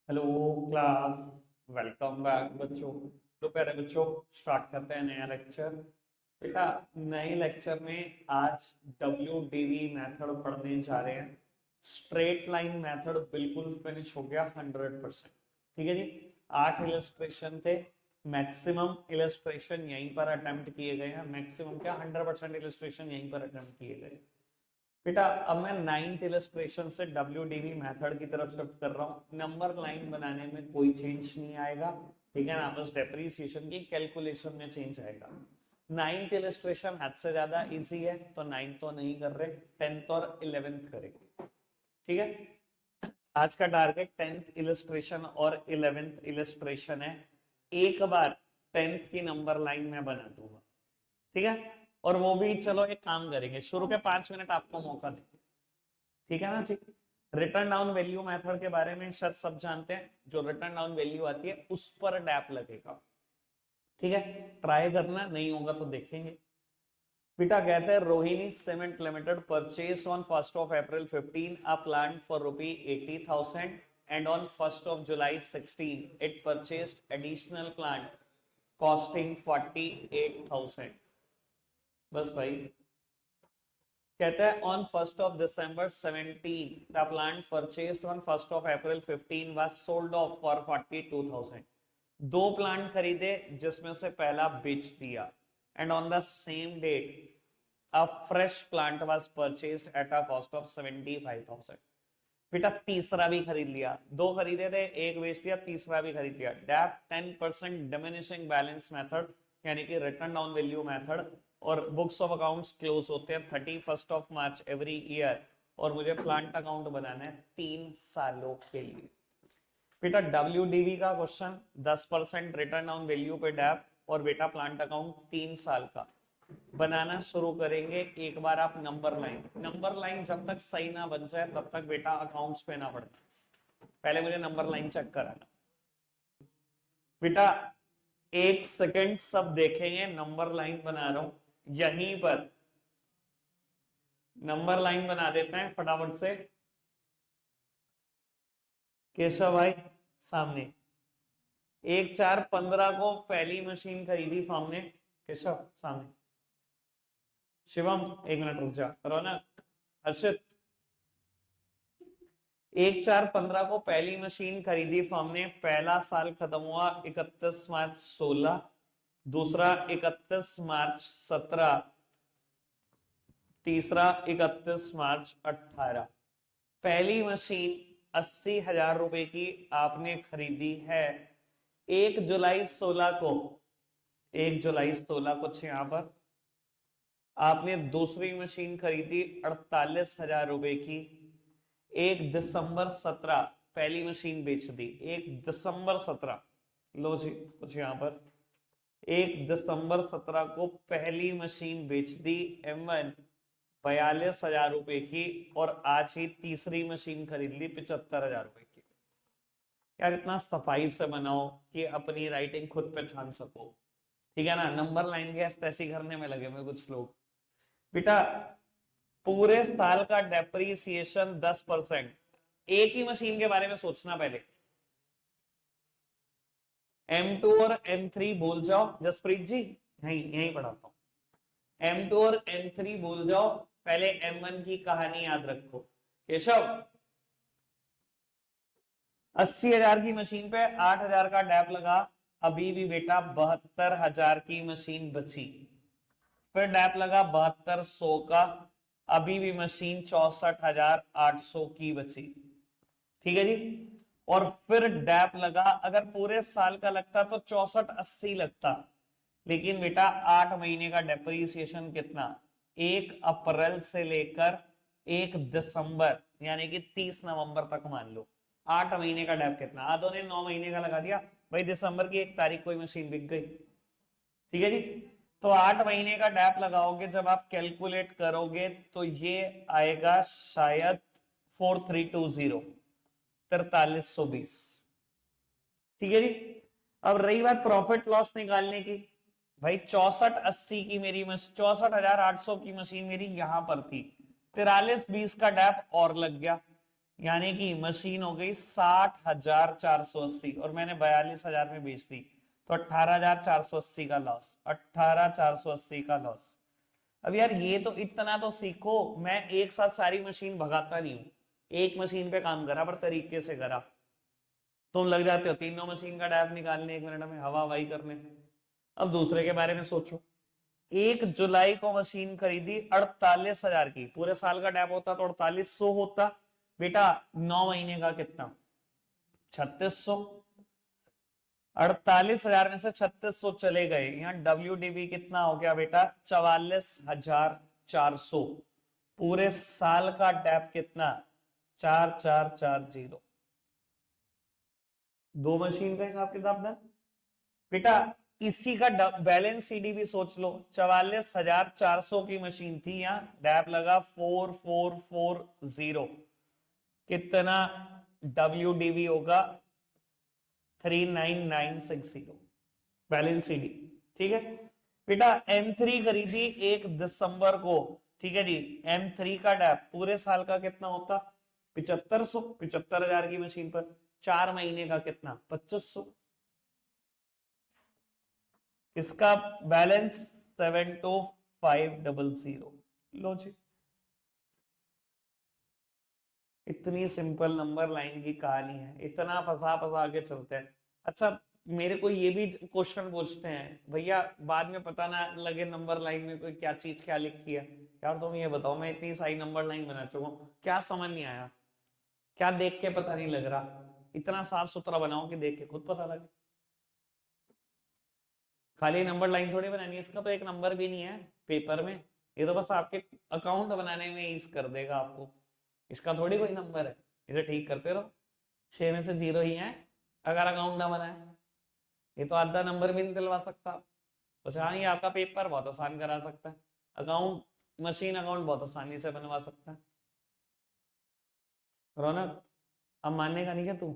Hello class. Welcome back बच्चों। तो प्यारे बच्चों, स्टार्ट करते हैं नया लेक्चर। बेटा, नए लेक्चर में आज WDV मेथड पढ़ने जा रहे हैं। स्ट्रेट लाइन मेथड बिल्कुल फिनिश हो गया 100%। ठीक है जी। 8 इलस्ट्रेशन थे। मैक्सिमम इलस्ट्रेशन यहीं पर अटेम्प्ट किए गए हैं। मैक्सिमम क्या, 100% इलस्ट्रेशन यहीं पर अटेम्प्ट किए गए। बेटा, अब मैं 9th इलस्ट्रेशन से WDV मेथड की तरफ शिफ्ट कर रहा हूँ। नंबर लाइन बनाने में कोई चेंज नहीं आएगा, ठीक है ना, बस डेप्रीसिएशन की कैलकुलेशन में चेंज आएगा। 9th इलस्ट्रेशन हद से ज्यादा इजी है, तो 9th तो नहीं कर रहे, 10th और 11th करेंगे। ठीक है। आज का टारगेट 10th इलस्ट्रेशन और 11th इलस्ट्रेशन है। एक बार 10th की नंबर लाइन में बना दूंगा, ठीक है। और वो भी चलो एक काम करेंगे, शुरू के 5 मिनट आपको मौका देंगे, ठीक है ना जी। रिटर्न डाउन वैल्यू मेथड के बारे में शायद सब जानते हैं। जो रिटर्न डाउन वैल्यू आती है उस पर डैप लगेगा, ठीक है। ट्राई करना, नहीं होगा तो देखेंगे। बेटा कहते हैं Rohini cement limited purchase on 1st of April 15 a plant for ₹80,000 and on 1st of July 16 it purchased additional plant costing 48,000। बस भाई, कहता है on 1st of December 17 the plant purchased on 1st of April 15 was sold off for 42,000। दो plant खरीदे जिसमें से पहला बेच दिया, and on the same date a fresh plant was purchased at a cost of 75,000। बेटा तीसरा भी खरीद लिया, दो खरीदे थे, एक बेच दिया, तीसरा भी खरीद लिया। डेप 10% डिमिनिशिंग बैलेंस मेथड, यानी कि रिटर्न डाउन वैल्यू मेथड। और बुक्स ऑफ अकाउंट्स क्लोज होते हैं 31st of March every year, और मुझे प्लांट अकाउंट बनाना है 3 सालों के लिए। बेटा WDV का क्वेश्चन, 10% रिटर्न डाउन वैल्यू पे डेप, और बेटा प्लांट अकाउंट 3 साल का बनाना शुरू करेंगे। एक बार आप नंबर लाइन जब तक सही ना बन जाए तब तक बेटा अकाउंट्स पे ना पढ़ना, पहले मुझे नंबर लाइन चेक कराना। बेटा 1 सेकंड, सब देखेंगे, नंबर लाइन बना रहा हूं यहीं पर। नंबर लाइन बना देते हैं फटाफट से। केशव भाई सामने। 1/4/15 को पहली मशीन खरीदी फॉर्म ने। केशव सामने। शिवम 1 मिनट रुक जा। रौनक, हर्षित, 1/4/15 को पहली मशीन खरीदी फर्म ने। पहला साल खत्म हुआ 31 मार्च 16, दूसरा 31 मार्च 17, तीसरा 31 मार्च 18। पहली मशीन 80,000 रुपए की आपने खरीदी है। 1 जुलाई 16 को, 1 जुलाई 16 को यहां पर आपने दूसरी मशीन खरीदी 48,000 रुपए की। 1 दिसंबर 17 पहली मशीन बेच दी। 1 दिसंबर 17, लो जी कुछ यहां पर, 1 दिसंबर 17 को पहली मशीन बेच दी M1 42,000 रुपए की, और आज ही तीसरी मशीन खरीद ली 75,000 रुपए की। यार इतना सफाई से बनाओ कि अपनी राइटिंग खुद पहचान सको, ठीक है ना। नंबर लाइन के ऐसी करने में लगे में कुछ लोग। बेटा पूरे साल का डेप्रीसिएशन 10%। एक ही मशीन के बारे में सोचना पहले। M2 और M3 भूल जाओ जसप्रीत जी, यहीं यहीं पढ़ाता हूं। M2 और M3 भूल जाओ, पहले M1 की कहानी याद रखो। केशव, 80,000 की मशीन पे 8,000 का डैप लगा, अभी भी बेटा 72,000 की मशीन बची। फिर डैप लगा 7200 का, अभी भी मशीन 64,800 की बची, ठीक है जी। और फिर डैप लगा, अगर पूरे साल का लगता तो 6480 लगता, लेकिन बेटा 8 महीने का डेप्रीसिएशन कितना, 1 अप्रैल से लेकर 1 दिसंबर यानी कि 30 नवंबर तक मान लो। 8 महीने का डैप कितना, आधों ने 9 महीने का लगा दिया भाई, दिसंबर की 1 तारीख कोई मशीन बिक गई, ठीक है जी। तो 8 महीने का डैप लगाओगे, जब आप कैलकुलेट करोगे तो ये आएगा शायद 4320, 4320, ठीक है जी। अब रही बात प्रॉफिट लॉस निकालने की, भाई 6480 की मेरी 64,800 की मशीन मेरी यहां पर थी, 4320 का डैप और लग गया, यानी कि मशीन हो गई 60,480 और मैंने 42,000 में बेच दी, तो 18,480 का लॉस, 18,480 का लॉस। अब यार ये तो इतना तो सीखो, मैं एक साथ सारी मशीन भगाता नहीं हूं, एक मशीन पे काम करा पर तरीके से करा। तुम लग जाते हो तीनों मशीन का डैप निकालने 1 मिनट में, हवा हवाई करने। अब दूसरे के बारे में सोचो, 1 जुलाई को मशीन खरीदी 48,000 की, पूरे साल का डैप होता तो 4800 होता बेटा, 9 महीने का कितना, 3600। 48,000 में से 3600 चले गए, यहाँ WDV कितना हो गया बेटा, 44,400। पूरे साल का डैप कितना, 4440। दो मशीन का हिसाब किताब था बेटा। इसी का बैलेंस सीडी भी सोच लो, 44,400 की मशीन थी, यहाँ डैप लगा 4440, कितना WDV होगा, 39960 बैलेंस सीडी। ठीक है बेटा, M3 खरीदी 1 दिसंबर को, ठीक है जी, M3 का डैप पूरे साल का कितना होता, 7500, 75,000 की मशीन पर, 4 महीने का कितना, 2500। इसका बैलेंस 72500। लो जी, इतनी सिंपल नंबर लाइन की कहानी है, इतना फंसा फंसा के चलते हैं। अच्छा, मेरे को ये भी क्वेश्चन पूछते हैं भैया, बाद में पता ना लगे नंबर लाइन में कोई क्या चीज क्या लिखी है। यार तुम ये बताओ, मैं इतनी सारी नंबर लाइन बना चुका हूँ, क्या समझ नहीं आया, क्या देख के पता नहीं लग रहा, इतना साफ सुथरा बनाओ कि देख के खुद पता लगे। खाली नंबर लाइन थोड़ी बनानी है, इसका तो एक नंबर भी नहीं है पेपर में, ये तो बस आपके अकाउंट बनाने में ईज कर देगा आपको, इसका थोड़ी कोई नंबर है। इसे ठीक करते रहो, 6 में से 0 ही है अगर अकाउंट ना बनाए। ये तो आधा नंबर भी नहीं दिलवा सकता, बस हाँ, ये आपका पेपर बहुत आसान करा सकता है, अकाउंट, मशीन अकाउंट बहुत आसानी से बनवा सकता है। रौनक, अब मानने का नहीं क्या तू?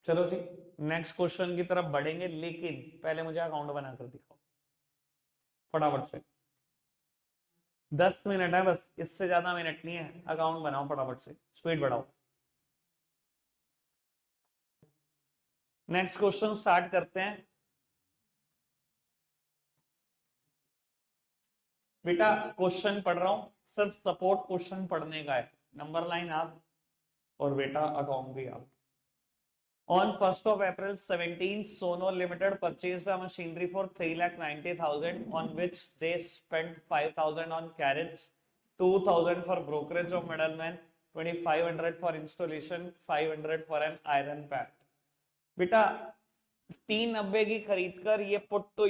चलो जी, नेक्स्ट क्वेश्चन की तरफ बढ़ेंगे, लेकिन पहले मुझे अकाउंट बनाकर दिखाओ फटाफट से। 10 मिनट है बस, इससे ज्यादा मिनट नहीं है, अकाउंट बनाओ फटाफट से, स्पीड बढ़ाओ। नेक्स्ट क्वेश्चन स्टार्ट करते हैं बेटा। क्वेश्चन पढ़ रहा हूं, सिर्फ सपोर्ट क्वेश्चन पढ़ने का है, नंबर लाइन आप और बेटा अकाउंट भी आप। On 1st of April 17, Sono Limited purchased a machinery for 3,90,000, on which they spent 5,000 on carriage, 2,000 for brokerage of middlemen, 2,500 for installation, 500 for an iron pack. बेटा 390 की खरीद कर ये पुट टू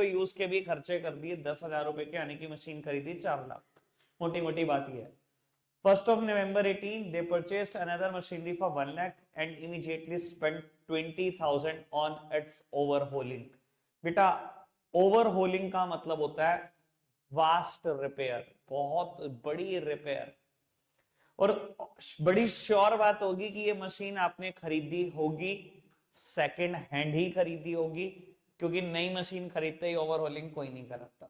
यूज के भी खर्चे कर दिए 10,000 रुपए के, यानी कि मशीन खरीदी 4 लाख। मोटी मोटी बात ये है। 1st of November 18, they purchased another machinery for 1 lakh and immediately spent 20,000 on its overhauling. बेटा ओवरहोलिंग का मतलब होता है वास्ट रिपेयर, बहुत बड़ी रिपेयर। और बड़ी श्योर बात होगी कि ये मशीन आपने खरीदी होगी, सेकंड हैंड ही खरीदी होगी, क्योंकि नई मशीन खरीदते ही ओवरहोलिंग कोई नहीं कराता,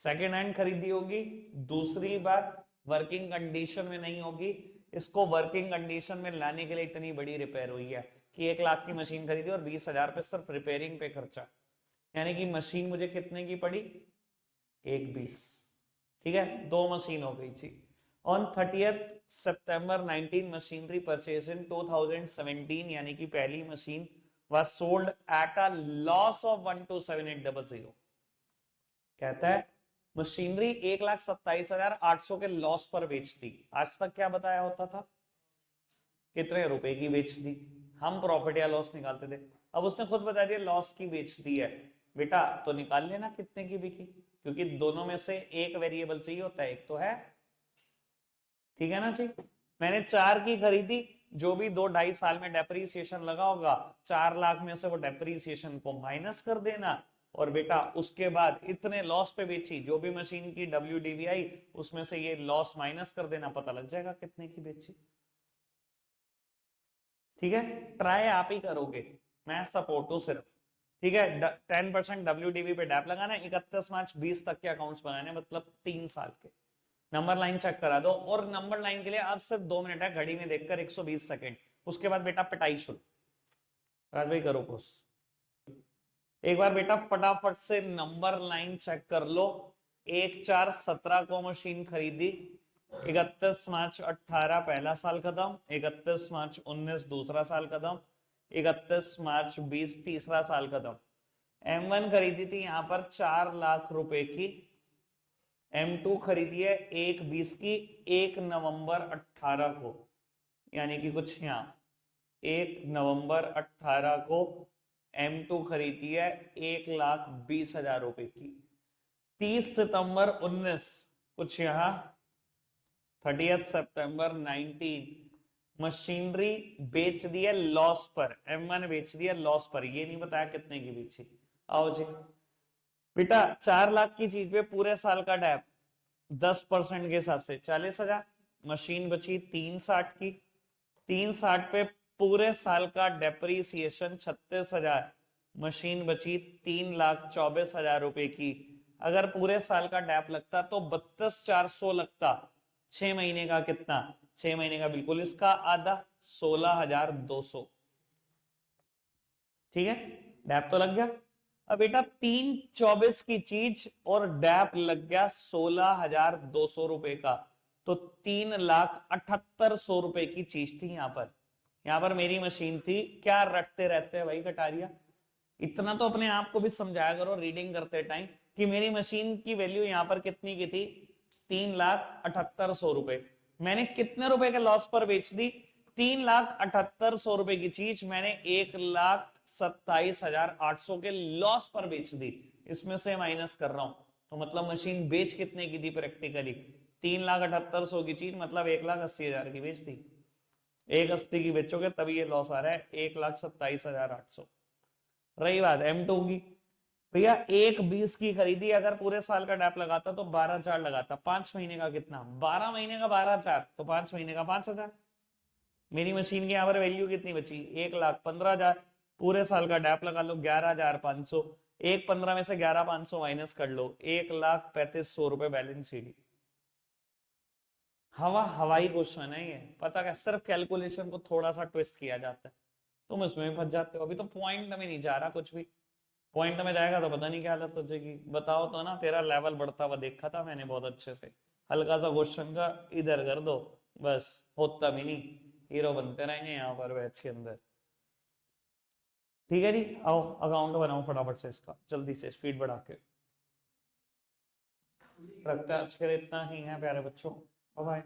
सेकंड हैंड खरीदी होगी। दूसरी बात, वर्किंग कंडीशन में नहीं होगी, इसको वर्किंग कंडीशन में लाने के लिए इतनी बड़ी रिपेयर हुई है कि 1 लाख की मशीन खरीदी और 20,000 पे सिर्फ रिपेयरिंग पे खर्चा, यानी कि मशीन मुझे कितने की पड़ी, 1,20। ठीक है, 2 मशीन हो गई थी। On 30th September 19, machinery purchase in 2017, यानी कि पहली machine was sold at a loss of 127,800। कहता है मशीनरी 1,27,800 के लॉस पर बेच दी। आज तक क्या बताया होता था, कितने रुपए की बेच दी, हम प्रॉफिट या लॉस निकालते थे, अब उसने खुद बता दिया लॉस की बेच दी है। बेटा तो निकाल लेना कितने की बिकी, क्योंकि दोनों में से एक वेरिएबल चाहिए होता है, एक तो है, ठीक है ना जी। मैंने 4 की खरीदी, जो भी 2-2.5 साल में डेप्रीसिएशन लगा होगा, 4 लाख में से वो डेप्रीसिएशन को माइनस कर देना, और बेटा उसके बाद इतने लॉस पे बेची, जो भी मशीन की WDV आई उसमें से ये लॉस माइनस कर देना, पता लग जाएगा कितने की बेची। ठीक है, ट्राई आप ही करोगे, मैं सपोर्ट हूं सिर्फ। ठीक है, 10% WDV पे डैप लगाना है, 31 मार्च 20 तक के अकाउंट्स बनाने, मतलब 3 साल के। नंबर लाइन चेक करा दो, और नंबर लाइन के लिए अब सिर्फ 2 मिनट है, घड़ी में देखकर 120 सेकंड, उसके बाद बेटा पिटाई शुरू। राज भाई करो पोस। एक बार बेटा फटाफट से नंबर लाइन चेक कर लो। 1/4/17 को मशीन खरीदी, 31 मार्च 18 पहला साल खत्म, 31 मार्च 19 दूसरा साल खत्म, 31 मार्च 20 तीसरा साल खत्म। M1 खरीदी थी यहां पर 4 लाख रुपए की, M2 खरीदी है 1/20 की 1 नवंबर 18 को, यानी कि कुछ यहाँ 1 नवंबर 18 को M2 खरीदी है 1,20,000 रुपए की। 30 सितंबर 19 कुछ यहाँ 30 सितंबर 19 मशीनरी बेच दी है लॉस पर, M1 बेच दी है लॉस पर, ये नहीं बताया कितने की बेची। आओ जी बेटा, 4 लाख की चीज पे पूरे साल का डैप 10% के हिसाब से 40,000, मशीन बची 360 की, 360 पे पूरे साल का डेप्रीसिएशन 36,000, मशीन बची 3,24,000 रुपए की। अगर पूरे साल का डैप लगता तो 32,400 लगता, 6 महीने का कितना, 6 महीने का बिल्कुल इसका आधा, 16,200। ठीक है, डैप तो लग गया। अब बेटा 3/24 की चीज और डैप लग गया 16,200 रुपए का, तो 3,78,100 रुपए की चीज थी यहां पर मेरी मशीन थी। क्या रटते रहते हैं भाई कटारिया, इतना तो अपने आप को भी समझाया करो रीडिंग करते टाइम कि मेरी मशीन की वैल्यू यहां पर कितनी की थी, 3,78,100 रुपए। मैंने कितने रुपए के लॉस पर बेच दी, 3,78,100 रुपए की चीज मैंने 1,27,800 के लॉस पर बेच दी, इसमें से माइनस कर रहा हूं। तो मतलब मशीन बेच कितने की थी प्रैक्टिकली, 3,78,100 की चीज मतलब 1,80,000 की बेच दी। 1,80 की बेचोगे तभी ये लॉस आ रहा है, 1,27,800। रही बात M2 की, भैया 1/20 की खरीदी, अगर पूरे साल का डैप लगाता तो 12,400 लगाता, 5 महीने का कितना, 12 महीने का 12,400, तो 5 महीने का 5,000। मेरी मशीन की यहाँ पर वैल्यू कितनी बची, 1,15,000, पूरे साल का डैप लगा लो 11,500, 1/15 में से 11,500 माइनस कर लो, 1,35,100 रुपए बैलेंस शीट। हवाई क्वेश्चन है ये, पता क्या, सिर्फ कैलकुलेशन को थोड़ा सा ट्विस्ट किया जाता है, तुम इसमें भी फंस जाते हो। अभी तो पॉइंट में नहीं जा रहा कुछ भी, पॉइंट में जाएगा तो पता नहीं क्या हालत हो जाएगी। बताओ तो ना, तेरा लेवल बढ़ता हुआ देखा था मैंने बहुत अच्छे से। हल्का सा क्वेश्चन का इधर कर दो, बस होता भी नहीं, हीरो बनते रहेंगे यहाँ पर बैच के अंदर। ठीक है जी, आओ अकाउंट बनाओ फटाफट से इसका, जल्दी से स्पीड बढ़ा के। रखता है आज के लिए इतना ही है प्यारे बच्चों, बाय।